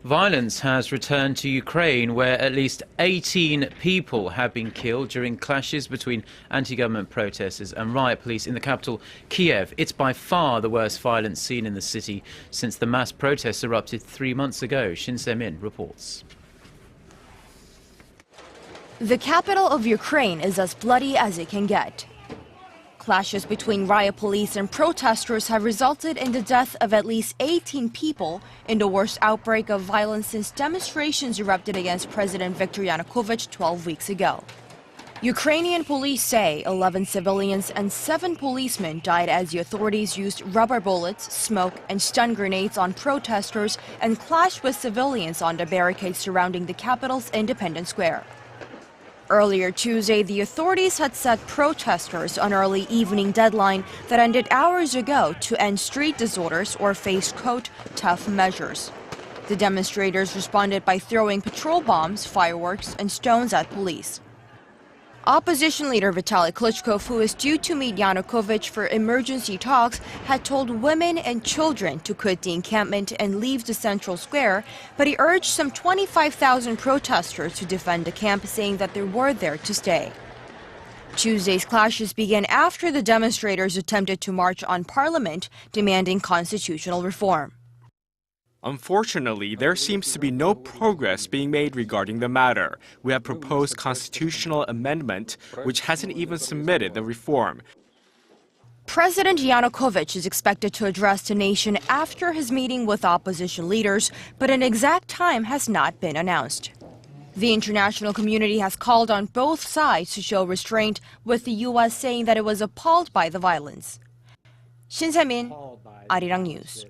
Violence has returned to Ukraine, where at least 18 people have been killed during clashes between anti-government protesters and riot police in the capital, Kiev. It's by far the worst violence seen in the city since the mass protests erupted 3 months ago. Shin Se-min reports. The capital of Ukraine is as bloody as it can get. Clashes between riot police and protesters have resulted in the death of at least 18 people in the worst outbreak of violence since demonstrations erupted against President Viktor Yanukovich 12 weeks ago. Ukrainian police say 11 civilians and 7 policemen died as the authorities used rubber bullets, smoke, and stun grenades on protesters and clashed with civilians on the barricades surrounding the capital's Independence Square. Earlier Tuesday, the authorities had set protesters an early evening deadline that ended hours ago to end street disorders or face, quote, tough measures. The demonstrators responded by throwing patrol bombs, fireworks, and stones at police. Opposition leader Vitaly Klitschko, who is due to meet Yanukovych for emergency talks, had told women and children to quit the encampment and leave the central square, but he urged some 25,000 protesters to defend the camp, saying that they were there to stay. Tuesday's clashes began after the demonstrators attempted to march on parliament, demanding constitutional reform. Unfortunately, there seems to be no progress being made regarding the matter. We have proposed constitutional amendment, which hasn't even submitted the reform. President Yanukovych is expected to address the nation after his meeting with opposition leaders, but an exact time has not been announced. The international community has called on both sides to show restraint, with the U.S. saying that it was appalled by the violence. Shin Se-min, Arirang News.